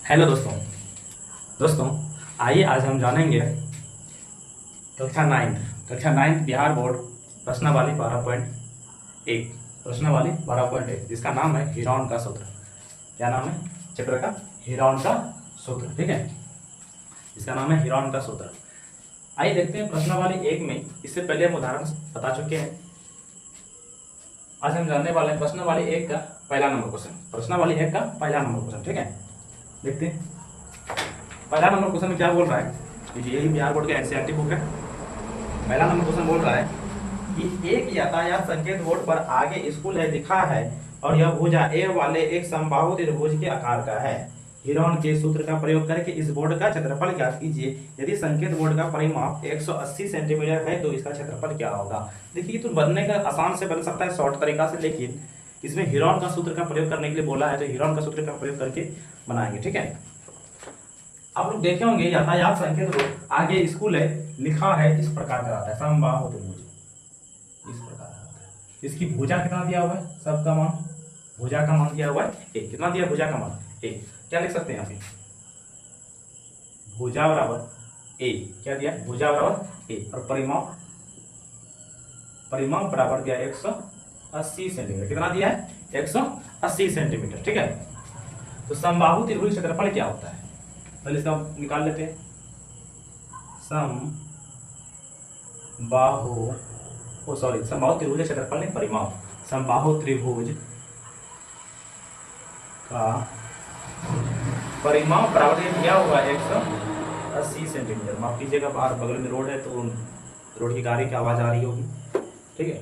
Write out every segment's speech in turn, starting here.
Hello दोस्तों आइए आज हम जानेंगे कक्षा नाइन्थ बिहार बोर्ड प्रश्नावली 12.1 जिसका नाम है हीरोन का सूत्र। क्या नाम है चैप्टर का? हीरोन का सूत्र। ठीक है, इसका नाम है हीरोन का सूत्र। आइए देखते हैं प्रश्नावली 1 में। इससे पहले हम उदाहरण बता चुके हैं। आज हम जानने वाले हैं प्रश्नावली 1 का पहला नंबर क्वेश्चन। ठीक है, देखते हैं पहला नंबर क्वेश्चन में क्या बोल रहा है। यही बिहार बोर्ड का एनसीईआरटी बुक है। पहला नंबर क्वेश्चन बोल रहा है कि एक यातायात संकेत बोर्ड पर आगे स्कूल है लिखा है और यह भुजा ए वाले एक समबाहु त्रिभुज के आकार का है। हीरोन के सूत्र का प्रयोग करके इस बोर्ड का क्षेत्रफल ज्ञात कीजिए। यदि संकेत बोर्ड का परिमाप 180 सेंटीमीटर है तो इसका क्षेत्रफल क्या होगा। देखिए, तो बनने का आसान से बन सकता है शॉर्ट तरीका से, लेकिन इसमें हीरोन का सूत्र का प्रयोग करने के लिए बोला है, तो हीरोन का सूत्र का प्रयोग करके बनाएंगे। ठीक है, आप लोग देखे होंगे यातायात संकेत बोर्ड आगे स्कूल है लिखा है, इस प्रकार का आता है समबाहु त्रिभुज, इस प्रकार का आता है। इसकी भुजा कितना दिया हुआ है, सबका मान, भुजा का मान दिया हुआ है एक। कितना दिया भुजा का मान? एक। क्या लिख सकते हैं यहाँ पे? भुजा बराबर ए। क्या दिया? भुजा बराबर ए। और परिमाप बराबर दिया 180 सेंटीमीटर। कितना दिया है? 180 सेंटीमीटर। ठीक है, तो समबाहु त्रिभुज क्षेत्रफल क्या होता है, पहले इसका निकाल लेते हैं। समबाहु त्रिभुज का क्षेत्रफल नहीं, परिमाप। समबाहु त्रिभुज का परिमाप बराबर दिया हुआ 180 सेंटीमीटर। माफ कीजिएगा, बाहर बगल में रोड है तो रोड की गाड़ी की आवाज़ आ रही होगी। ठीक है,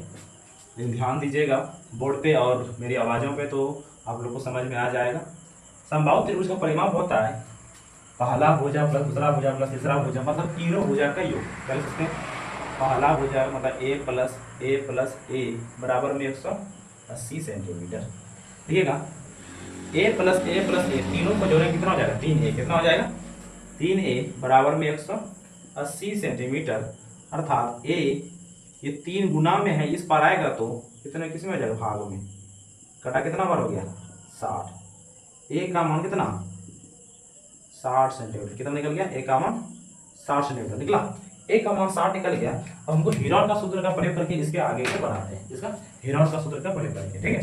लेकिन ध्यान दीजिएगा बोर्ड पे और मेरी आवाज़ों पे, तो आप लोग को समझ में आ जाएगा। समबाहु त्रिभुज का परिमाप होता है पहला भुजा प्लस दूसरा भुजा प्लस तीसरा भुजा, मतलब तीनों भुजा का योग। क्या लिख सकते हैं? पहला भुजा मतलब ए प्लस ए बराबर में 180 सेंटीमीटर। देखिएगा, ए प्लस ए तीनों को जोड़ें कितना हो जाएगा? 3a। कितना हो जाएगा? 3a बराबर में 180 सेंटीमीटर, अर्थात a ये 3 गुना में है, इस पर आएगा तो कितने किस में हो जाएगा? भाग में। कटा कितना बार हो गया? 60। a का मान कितना? 60 सेंटीमीटर। कितना निकल गया? a का मान 60 सेंटीमीटर निकला। a का मान 60 निकल गया। अब हमको हीरोन का सूत्र का प्रयोग करके इसके आगे को बनाते हैं। इसका हीरोन का सूत्र का प्रयोग करके, ठीक है,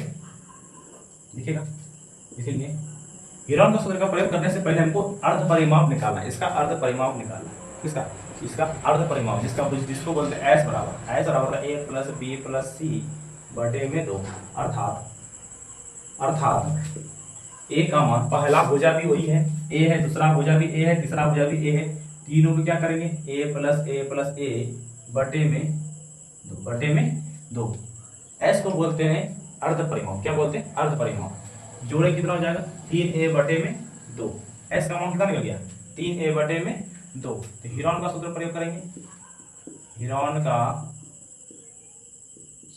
देखिएगा। इसीलिए हीरोन का सूत्र का प्रयोग करने से पहले हमको अर्ध परिमाप निकालना है। इसका अर्ध परिमाप निकालना है। किसका? इसका अर्ध परिमाप, जिसको बोलते हैं एस बराबर ए प्लस बी प्लस सी बटे में 2, अर्थात ए का मान, पहला भुजा भी वही है ए है, दूसरा भुजा भी ए है, तीसरा भुजा भी ए है, तीनों को क्या करेंगे? ए प्लस ए बटे में 2। एस को बोलते हैं अर्ध परिमाप। क्या बोलते हैं? अर्ध परिमाप। जोड़े कितना हो जाएगा? 3a बटे में 2। एस का मान कितना निकल गया? 3a बटे में 2। तो हीरोन का सूत्र प्रयोग करेंगे। हीरोन का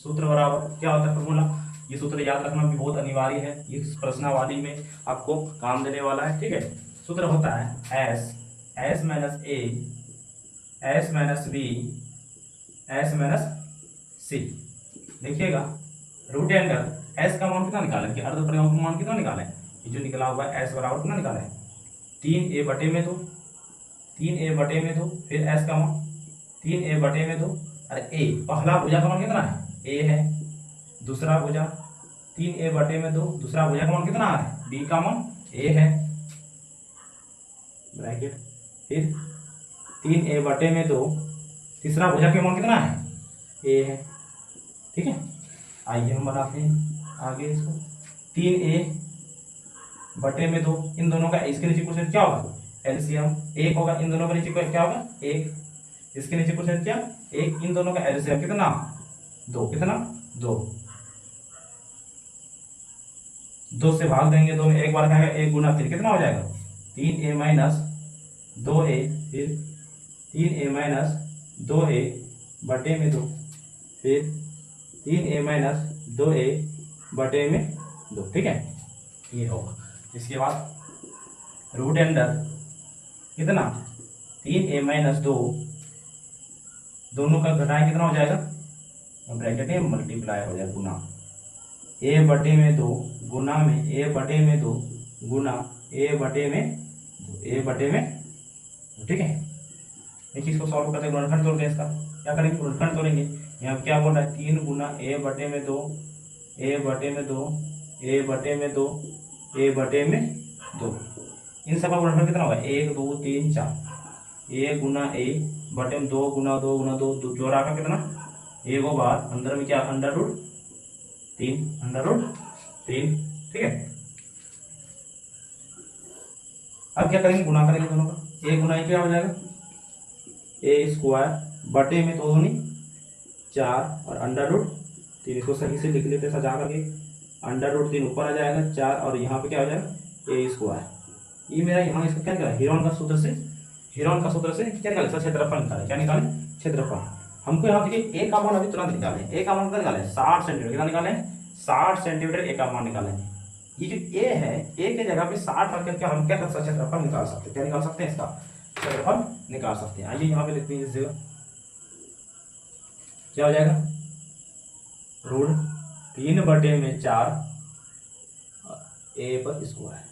सूत्र बराबर क्या होता है? फॉर्मूला, ये सूत्र याद रखना भी बहुत अनिवार्य है, ये प्रश्नावली में आपको काम देने वाला है। ठीक है, सूत्र होता है S minus A S minus B S minus C. देखिएगा, रूट अंडर एस का मान कितना निकाला है? अर्ध परिमाप का मान कितना निकाला है? ये जो निकला हुआ है एस बराबर कितना निकाला है? 3a बटे में 2, 3a बटे में 2। फिर एस का मान 3a बटे में 2। अरे ए, पहला भुजा का मान कितना है? a है। दूसरा भुजा 3a बटे में 2, दूसरा भुजा का मान कितना है? b का मान a है, ब्रैकेट। फिर 3a बटे में 2, तीसरा भुजा का मान कितना है? a है। ठीक है, आइए हम बनाते हैं आगे इसको। 3a बटे में 2, इन दोनों का इसके नीचे क्वेश्चन क्या होगा? एलसीएम 1 होगा। इन दोनों का नीचे क्या होगा? 1। इसके नीचे क्वेश्चन क्या? 1। इन दोनों का एलसीएम कितना? 2। कितना? 2। 2 से भाग देंगे, 2 में एक बार खाएगा, 1 गुना 3 कितना हो जाएगा? 3a minus 2a। फिर 3a माइनस 2a बटे में 2। फिर 3a माइनस 2a बटे में 2। ठीक है, ये होगा। इसके बाद रूट अंडर कितना? 3a माइनस 2, दोनों का घटाएं कितना हो जाएगा? ब्रैकेट में मल्टीप्लाई हो जाएगा, गुना a बटे में 2 गुना में a बटे में 2 गुना a बटे में ए बटे में, ठीक है। देखिए इसको सॉल्व करते हैं, गुणनखंड तोड़ते हैं इसका, क्या करेंगे गुणनखंड तोड़ेंगे। यहाँ पे क्या बोल रहा है 3 गुना ए बटे में 2, ए बटे में 2, ए बटे में 2, ए बटे में 2। इन सब का गुणनखंड कितना होगा 1 2 3 4। ए गुना ए बटे में 2 गुना 2 गुना 2, जोड़ा का कितना 1 बार, अंदर में क्या अंडर रूट 3, ठीक है। अब क्या करेंगे गुणा करेंगे दोनों का, ए गुना ए क्या हो जाएगा ए स्क्वायर बटे में 2 दूनी 4 और अंडर रूट 3। इसको सही से लिख लेते सजा करके, अंडर रूट 3 ऊपर आ जाएगा 4 और यहाँ पे क्या हो जाएगा ए स्क्वायर। ये मेरा यहाँ इसका क्या निकाला हीरोन का सूत्र से क्या निकाले सर क्षेत्रफल निकाले, क्या निकाले क्षेत्रफल। हमको यहाँ देखिए ए का मान अभी तुरंत निकाले, ए का मान कितना निकाले 60 सेंटीमीटर, कितना निकाले 60 सेंटीमीटर ए का मान निकाले। ये जो ए है ए के जगह पे 60 रख करके हम क्या कर सकते क्षेत्रफल निकाल सकते हैं, क्या निकाल सकते हैं इसका क्षेत्रफल निकाल सकते हैं। आइए यहाँ पे लिखते हैं इस जगह क्या हो जाएगा रूट 3 बटे में 4 ए पर स्क्वायर,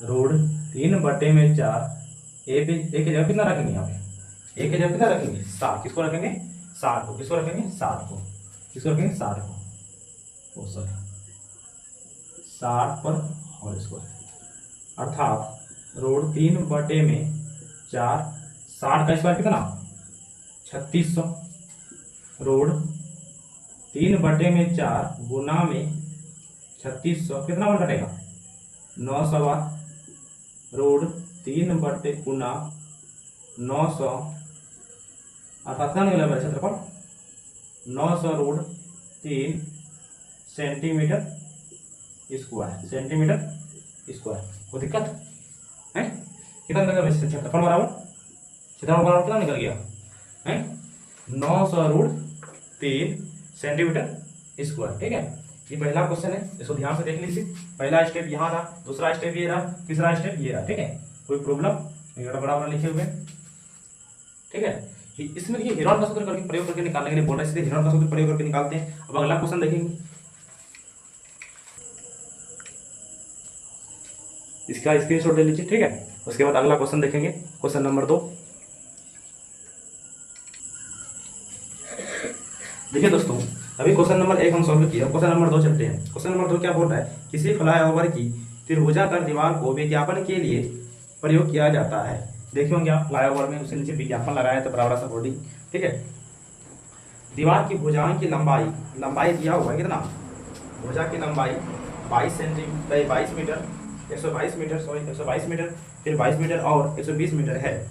रूट 3 बटे में 4 ए पे ए की जगह कितना रखेंगे यहाँ पे ए की जगह कितना रखेंगे 60, किसको रखेंगे 60 को, किसको रखेंगे 60 को, किसको रखेंगे 60 को, ओ सॉरी 60 पर होल स्क्वायर, अर्थात रूट 3 बटे में 4 60 का स्क्वायर कितना 3600, रूट 3 बटे में 4 गुना में 3600 कितना वन कटेगा 900, रूट 3 बटे गुना 900 अर्थात क्या निकला मेरा क्षेत्रफल 900 रूट 3 सेंटीमीटर स्क्वायर। कोई दिक्कत है कितना निकल गया क्षेत्रफल बराबर कितना निकल गया है 900 रूट 3 सेंटीमीटर स्क्वायर, ठीक है। ये पहला क्वेश्चन है, इसको ध्यान से देख लीजिए। पहला स्टेप यहाँ था, दूसरा स्टेप ये रहा, तीसरा स्टेप ये रहा, ठीक है। कोई प्रॉब्लम बड़ा लिखे हुए, ठीक है। इसमें देखिए हीरोन का सूत्र करके प्रयोग करके निकालने के लिए बोल रहा है, इसलिए हीरोन का सूत्र प्रयोग करके निकालते हैं। अब अगला क्वेश्चन देखेंगे, इसका स्क्रीनशॉट ले लीजिए, ठीक है। उसके बाद अगला क्वेश्चन देखेंगे, क्वेश्चन नंबर 2। देखिए दोस्तों अभी क्वेश्चन नंबर 1 हम सॉल्व किया, क्वेश्चन नंबर 2 चलते हैं। क्वेश्चन नंबर 2 क्या बोल रहा है, किसी फ्लाईओवर की त्रिभुजाकार दीवार को विज्ञापन के लिए प्रयोग किया जाता है। देखिए होंगे आप फ्लाईओवर में उसके नीचे विज्ञापन लगाया तो बराबर सा होर्डिंग, ठीक है। दीवार की भुजाओं की लंबाई दिया हुआ है, कितना भुजा की लंबाई 22 मीटर 122 मीटर सॉरी 122 मीटर, फिर 22 मीटर और 120 मीटर है।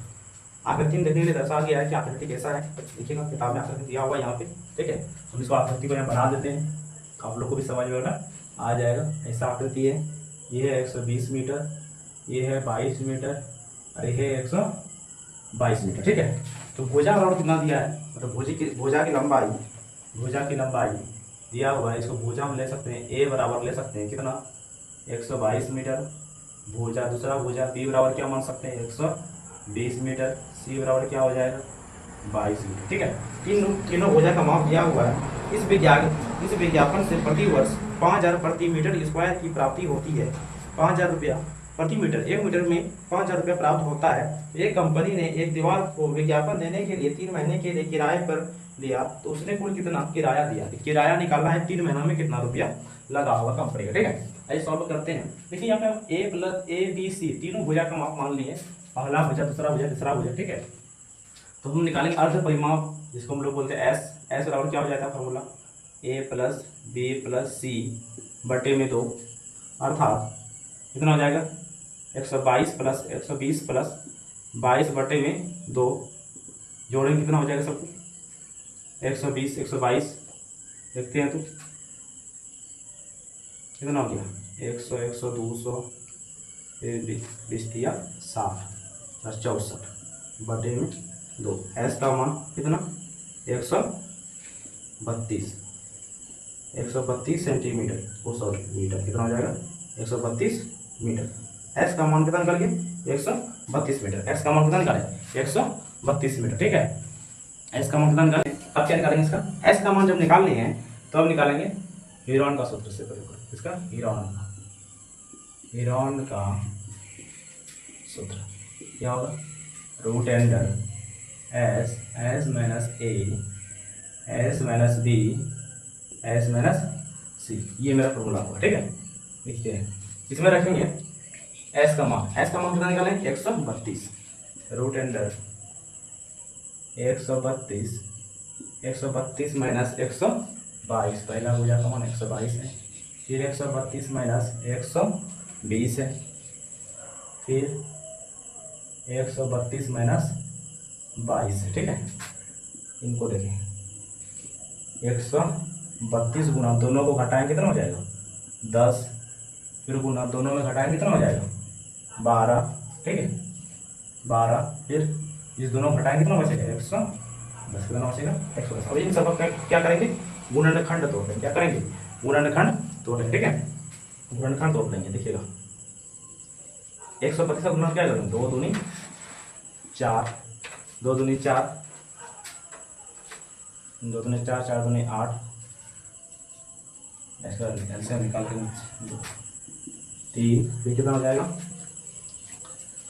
आकृति में देखने के लिए दर्शा गया है कि आकृति कैसा है, देखिएगा किताब में आकृति दिया हुआ है यहाँ पे, ठीक है। हम इसको आकृति को यहाँ बना देते हैं, आप लोग को भी समझ में आ जाएगा। ऐसा आकृति है, ये है 120 मीटर, ये है 22 मीटर और ये है 122 मीटर, ठीक है। तो भुजा बराबर कितना दिया है, मतलब भुजा की लंबाई दिया हुआ है। इसको भुजा हम ले सकते हैं, ए बराबर ले सकते हैं कितना 122 मीटर, भुजा दूसरा भुजा बी बराबर क्या मान सकते हैं 120 मीटर, सी बराबर क्या हो जाएगा 22 मीटर, ठीक है। तीनों भुजा का माप दिया हुआ है। इस विज्ञापन से प्रति वर्ष 5000 प्रति मीटर स्क्वायर की प्राप्ति होती है। 5000 रुपया प्रति मीटर, 1 मीटर में 5000 रुपया प्राप्त होता है। एक कंपनी ने एक दीवार को विज्ञापन देने के लिए 3 महीने के लिए किराए पर लिया, तो उसने कुल कितना किराया दिया, किराया निकालना है 3 महीनों में कितना रुपया लगा होगा कंपनी का, ठीक है। आइए सॉल्व करते हैं। देखिए यहाँ पे ए प्लस ए बी सी तीनों भुजा का माप मान लिए, पहला भुजा दूसरा भुजा तीसरा भुजा, ठीक है। तो हम निकालेंगे अर्ध परिमाप, जिसको हम लोग बोलते हैं एस बराबर क्या हो जाता है फॉर्मूला ए प्लस बी प्लस सी बटे में 2, अर्थात कितना हो जाएगा 122 प्लस 120 प्लस 22 बटे में 2, जोड़ेंगे कितना हो जाएगा सबको 120 122 देखते हैं तो कितना हो गया 100 100 200 20 दिया 60 और 64 बटे में 2। एस का मान कितना 132 सेंटीमीटर, सॉरी मीटर, कितना हो जाएगा 132 मीटर। एस का मान कितना निकाल गया 132 मीटर, एस का मान कितना निकाले 132 मीटर, ठीक है। एस का मान कितना निकाले, अब क्या निकालेंगे इसका एस का मान जब निकालने हैं तो अब निकालेंगे हीरोन का सूत्र से प्रयोग करें, इसका हीरोन का सूत्र क्या होगा, root under S S minus A S minus B S minus C, ये मेरा फॉर्मूला होगा। ठीक है, लिखते हैं, इसमें रखेंगे एस का मान कितना निकालें 132, रूट अंडर 132 माइनस 122, पहला भुजा का मान 122 है, फिर 132 माइनस 120 है, फिर 132 माइनस 22 है। ठीक है, इनको देखें 132 गुना दोनों को घटाएं कितना हो जाएगा 10, फिर गुना दोनों में घटाएं कितना हो जाएगा 12। ठीक है, 12, फिर इस दोनों को घटाएं कितना बचेगा 110, कितना बचेगा 110। अब इन सब क्या करेंगे, गुणनखंड तोड़ लेंगे। क्या करेंगे, गुणनखंड तोड़ लेंगे। ठीक है, गुणनखंड तोड़ लेंगे। देखिएगा 132 का गुणन क्या करेंगे, 2 दूनी 4, 2 दूनी 4, 2 दूनी 4, 4 दूनी 8, इसका एलसीएम निकाल के 3, फिर कितना हो जाएगा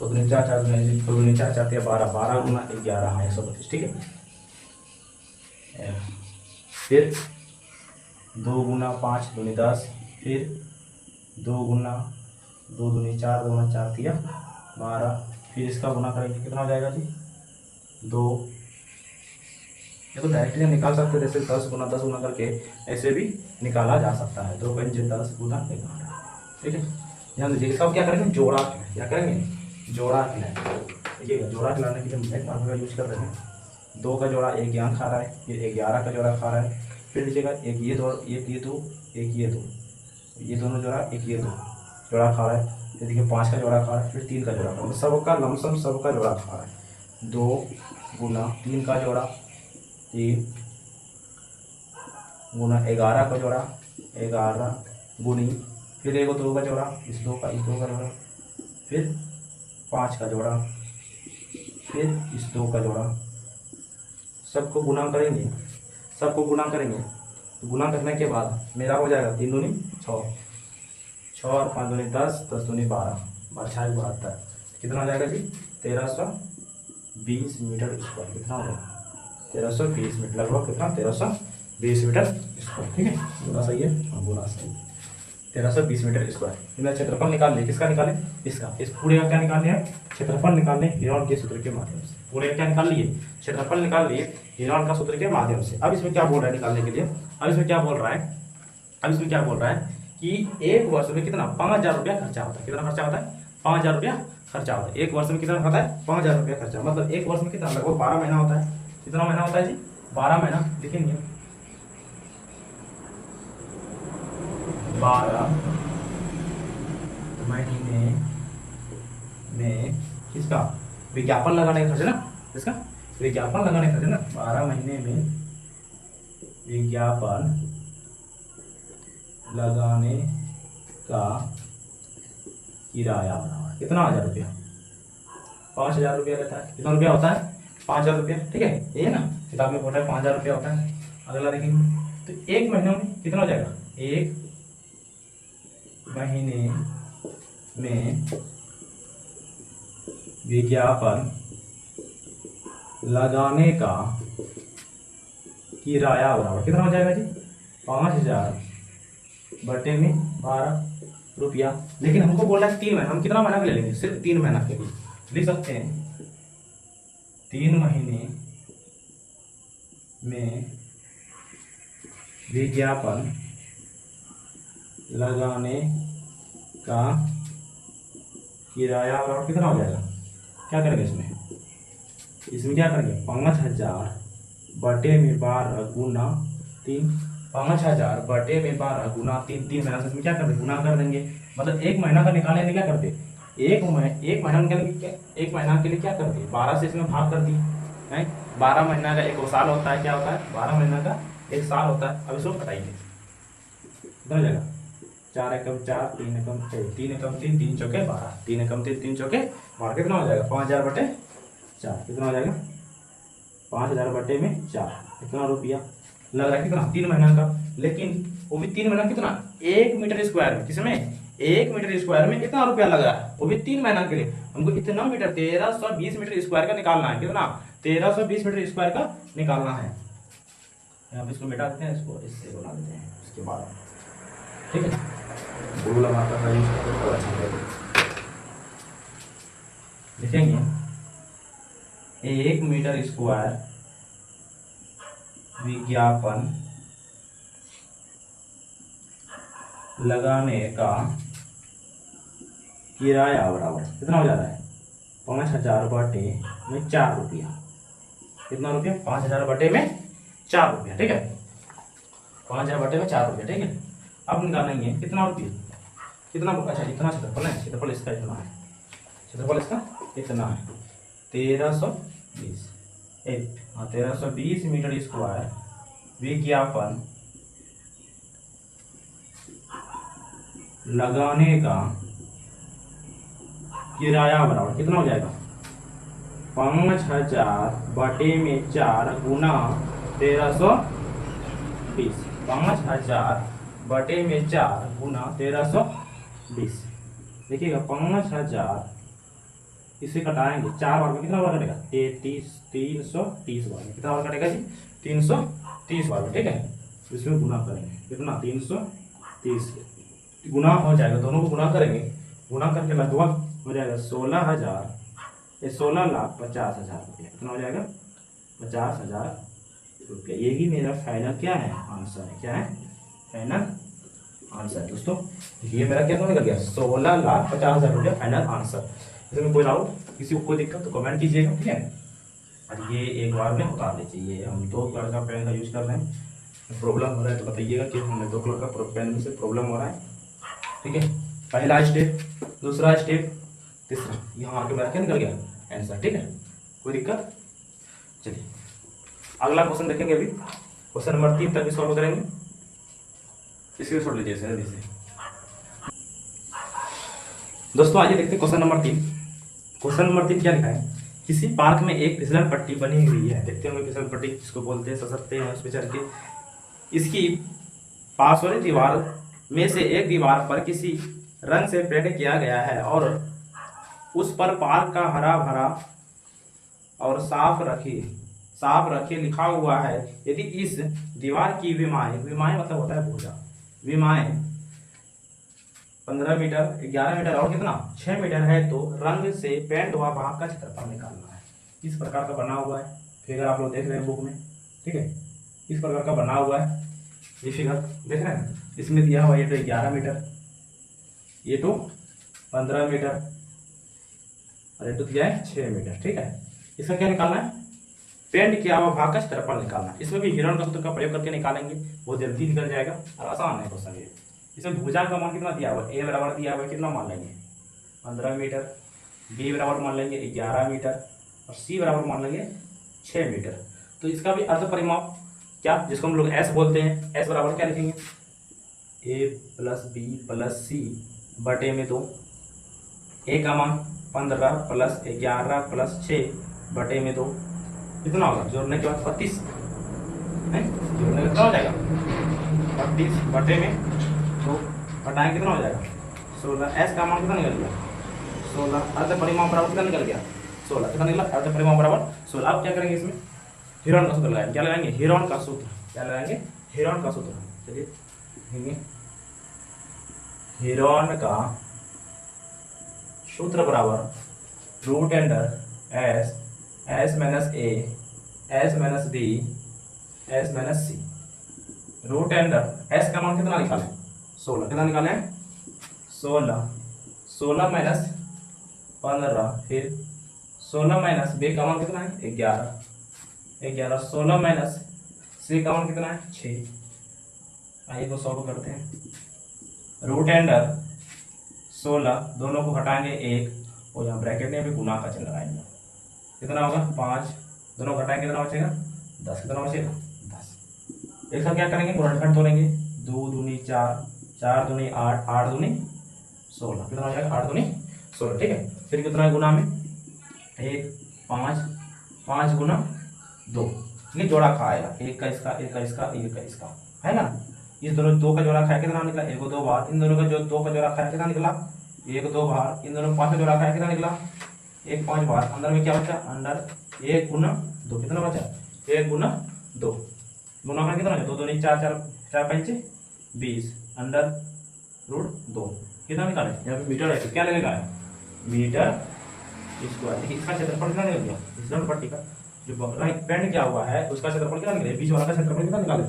2 दूनी 4, 4 दूनी 4, 4 12, 12 गुना 11 है 132। ठीक है, फिर 2 गुना 5 दूनी 10, फिर 2 गुना 2 दूनी 4, 2 गुना 4 दिया 12, फिर इसका गुना करेंगे कितना हो जाएगा जी 2। ये तो डायरेक्टली हम निकाल सकते हैं, जैसे 10 गुना करके ऐसे भी निकाला जा सकता है, 2 पंजे 10 गुना 11। ठीक है, ध्यान दीजिए, इसका क्या करेंगे जोड़ा खिलाएं। क्या करेंगे, जोड़ा खिलाएं। देखिए जोड़ा खिलाने के लिए एक मार्ग का यूज कर रहे हैं, 2 का जोड़ा एक यहाँ खा रहा है, फिर 11 का जोड़ा खा रहा है, फिर लीजिएगा एक ये 2, एक ये 2, एक ये 2, ये दोनों जोड़ा, एक ये 2 जोड़ा खा रहा है, फिर देखिए 5 का जोड़ा खा रहा है, फिर 3 का जोड़ा खा रहा है, सबका लमसम सबका जोड़ा खा रहा है। 2 गुना 3 का जोड़ा 3 गुना 11 का जोड़ा 11 गुनी, फिर 1 2 का जोड़ा, इस 2 का जोड़ा, फिर 5 का जोड़ा, फिर इस 2 का जोड़ा, सबको गुना करेंगे, सबको गुना करेंगे। तो गुना करने के बाद मेरा हो जाएगा 3 दूनी 6, 6 और 5 दूनी 10, 10 दूनी 12, 12 72, कितना हो जाएगा जी 1320 मीटर स्क्वायर। कितना हो जाएगा 1320 मीटर, लगभग कितना 1320 मीटर स्क्वायर। ठीक है, गुना सही है, हाँ गुना सही, 1320 मीटर स्क्वायर। इनका क्षेत्रफल निकाल लें, किसका निकालें, इसका, इस पूरे का क्या निकाल लिया, क्षेत्रफल निकाल लें हेरोन के सूत्र के माध्यम से। पूरे का क्या निकाल लिए, क्षेत्रफल निकाल लिए हेरोन का सूत्र के माध्यम से। अब इसमें क्या बोल रहा है निकालने के लिए, अब इसमें क्या बोल रहा है, कि एक वर्ष में कितना 5000 रुपया खर्चा होता है। कितना खर्चा होता है 5000 रुपया खर्चा होता है। एक वर्ष में कितना होता है 5000 रुपया खर्चा, मतलब एक वर्ष में कितना, लगभग 12 महीना होता है। कितना महीना होता है जी 12 महीना। लिखेंगे 12 महीने में किसका, विज्ञापन लगाने का खर्च ना, इसका विज्ञापन लगाने का खर्च ना, 12 महीने में विज्ञापन लगाने का किराया कितना 1000 रुपया, 5000 रुपया रहता है। कितना रुपया होता है 5000 रुपया। ठीक है, ये ना किताब में बोला है 5000 रुपया होता है। अगला देखेंगे तो एक महीने में कितना हो जाएगा, एक महीने में विज्ञापन लगाने का किराया बराबर कितना हो जाएगा जी 5000 बटे में 12 रुपया। लेकिन हमको बोल रहा है 3 महीना, हम कितना महीना के ले लेंगे, सिर्फ 3 महीना के लिए लिख सकते हैं। 3 महीने में विज्ञापन लगाने का किराया बराबर कितना हो जाएगा, क्या करेंगे इसमें क्या करेंगे 5000 बटे में 12 गुना 3, 5000 बटे में 12 गुना 3, 3 महीना से इसमें क्या कर देंगे गुना कर देंगे। मतलब एक महीना का निकालने में क्या करते, एक महीना के लिए क्या करते 12 से इसमें भाग कर दिए हैं। 12 महीना का एक साल होता है, क्या होता है 12 महीना का एक साल होता है। अब इसको बताइए कितना हो जाएगा, 4 एकम 4, 3 एकम 6, 3 एकम 3, 3 चौके 12, 3 एकम 3, 3 चौके 12, कितना हो जाएगा 5000 बटे 4, कितना हो जाएगा 5000 बटे में 4, कितना रुपया लग रहा है, कितना 3 महीना का। लेकिन वो भी 3 महीना कितना 1 मीटर स्क्वायर में, किसमें 1 मीटर स्क्वायर में कितना रुपया लग रहा है, वो भी 3 महीना के लिए। हमको इतना मीटर 1320 मीटर स्क्वायर का निकालना है। कितना? 1320 मीटर स्क्वायर का निकालना है। यहाँ पे इसको मिटा देते हैं, इसको इससे बना देते हैं इसके बाद, ठीक है। ग्लू लगाकर का यूज करते हैं तो अच्छा लगेगा। लिखेंगे 1 मीटर स्क्वायर विज्ञापन लगाने का किराया बराबर कितना हो जाता है, 5000 बटे में 4 रुपया। कितना रुपया? 5000 बटे में 4 रुपया, ठीक है। 5000 बटे में 4 रुपया, ठीक है। अब निकालेंगे कितना रुपया, कितना, अच्छा इतना क्षेत्रफल है, क्षेत्रफल इसका इतना है, क्षेत्रफल इसका इतना है 1320, 1320 मीटर स्क्वायर विज्ञापन लगाने का किराया बराबर कितना हो जाएगा, 5000 बटे में 4 गुना 1320। 5000 बटे में 4 गुना 1320। देखिएगा 5000 इसे कटाएंगे 4 बार में, कितना बार कटेगा, 330 बार में। कितना बार कटेगा जी, 330 बार में, ठीक है। इसमें गुना करेंगे, कितना, 330 गुना हो जाएगा, दोनों को गुना करेंगे, गुना करके लगभग हो जाएगा 16,50,000 रुपया। कितना हो जाएगा, 50,000 रुपया। यही मेरा फाइनल क्या है, आंसर है। क्या है फाइनल आंसर है दोस्तों। ये मेरा क्या निकल गया, 16,50,000 रुपया फाइनल आंसर। इसमें कोई डाउट, किसी को कोई दिक्कत तो कमेंट कीजिएगा, ठीक है। और ये एक बार में उतार लीजिए। हम 2 कलर का पेन का यूज कर रहे हैं, प्रॉब्लम हो रहा है तो बताइएगा कि हमें 2 कलर का पेन से प्रॉब्लम हो रहा है, ठीक है। पहला स्टेप, दूसरा स्टेप, तीसरा, यहाँ आके मेरा क्या निकल गया आंसर, ठीक है। कोई दिक्कत? चलिए अगला क्वेश्चन देखेंगे। अभी क्वेश्चन नंबर 3 तक भी सॉल्व करेंगे। इसके छोड़ लीजिए सर से। दोस्तों आइए देखते हैं क्वेश्चन नंबर 3। क्वेश्चन नंबर 3 क्या लिखा है, किसी पार्क में एक फिसलन पट्टी बनी हुई है। देखते होंगे फिसलन पट्टी जिसको बोलते हैं, ससकते हैं उस पर चढ़ के। इसकी पास वाली दीवार में से एक दीवार पर किसी रंग से पेंट किया गया है और उस पर पार्क का हरा भरा और साफ रखे लिखा हुआ है। यदि इस दीवार की विमाएं मतलब होता है भुजा, विमाएं 15 मीटर, 11 मीटर और कितना 6 मीटर है तो रंग से पेंट हुआ भाग का क्षेत्रफल निकालना है। इस प्रकार का बना हुआ है फिगर, आप लोग देख रहे हैं बुक में, ठीक है। इस प्रकार का बना हुआ है ये फिगर, देख रहे हैं। इसमें दिया हुआ ये तो 11 मीटर, ये तो 15 मीटर और ये तो दिया है 6 मीटर, ठीक है। इसका क्या निकालना है, पेंट किया हुआ भाग का क्षेत्रफल निकालना है। इसमें भी हिरण का सूत्र का प्रयोग करके निकालेंगे, बहुत जल्दी निकल जाएगा और आसान है क्वेश्चन ये। इसमें भुजा का मान कितना दिया हुआ है, ए बराबर दिया हुआ है, कितना मान लेंगे 15 मीटर, बी बराबर मान लेंगे 11 मीटर और सी बराबर मान लेंगे 6 मीटर। तो इसका भी अर्ध परिमाप क्या, जिसको हम लोग एस बोलते हैं, एस बराबर क्या लिखेंगे, ए प्लस बी प्लस सी बटे में 2। ए का मान 15 प्लस 11 प्लस 6 बटे में 2 कितना होगा, जोड़ने के बाद 32 है, जोड़ने का कितना हो जाएगा 32 बटे में 2 घटाएं कितना हो जाएगा 16। एस का मान कितना निकल गया 16, अर्ध परिमाप बराबर कितना निकल गया 16, कितना निकला अर्ध परिमाप बराबर 16। अब क्या करेंगे, इसमें हिरण का सूत्र लगाएंगे। क्या लगाएंगे, हिरण का सूत्र। क्या लगाएंगे, हिरण का सूत्र। चलिए लिखेंगे, हिरण का सूत्र बराबर root under S, S minus A, S minus B, S minus C. Root under S का मान कितना निकालें 16, कितना निकालें 16, 16 माइनस 15, फिर 16 माइनस बी का मान कितना है 11, 16 माइनस सी का मान कितना है 6। आइए तो सॉल्व करते हैं। रूट अंडर 16, दोनों को हटाएंगे 1 और यहाँ ब्रैकेट में भी गुना का चिन्ह लगाएंगे, कितना होगा 5, दोनों घटाएंगे कितना बचेगा 10, कितना बचेगा 10। एक साथ क्या करेंगे, गुणनखंड तोड़ेंगे, 2 दूनी 4, 4 दूनी 8, 8 दूनी 16, कितना हो जाएगा 8 दूनी 16, ठीक है। फिर कितना है गुना में 1, 5, 5 गुना 2, ये जोड़ा का आएगा, एक का इसका, एक का इसका, एक का इसका, है ना। इस दोनों दो का जोड़ा खाया कितना निकला, एक और दो बार, इन दोनों का जो दो का जोड़ा खाया कितना निकला, एक दो बार, इन दोनों में 5 का जोड़ा खाया कितना निकला, एक 5 बार, अंदर में क्या बचा, अंदर 1 गुना 2, कितना बचा, 1 गुना 2, गुना में कितना बचा, 2 2 नहीं 4 4 4 5 20 अंडर रूट 2, कितना निकाले, यहाँ पे मीटर है तो क्या लगेगा, मीटर स्क्वायर। देखिए इसका क्षेत्रफल कितना निकल गया, इस दंड पट्टी का जो बेंड किया हुआ है उसका क्षेत्रफल कितना निकले, बीच वाला का क्षेत्रफल कितना निकाले,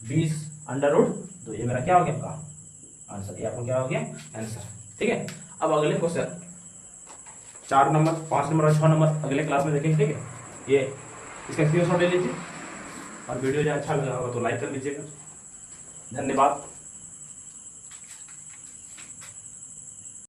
20 अंडर रूट 2। ये मेरा क्या हो गया आपका आंसर, ये आपको क्या हो गया आंसर। ठीक है, अब अगले क्वेश्चन 4 नंबर 5 नंबर और 6 नंबर अगले क्लास में देखेंगे। ठीक है, ये इसका स्क्रीनशॉट ले लीजिए और वीडियो जो अच्छा लगा होगा तो लाइक कर लीजिएगा। धन्यवाद।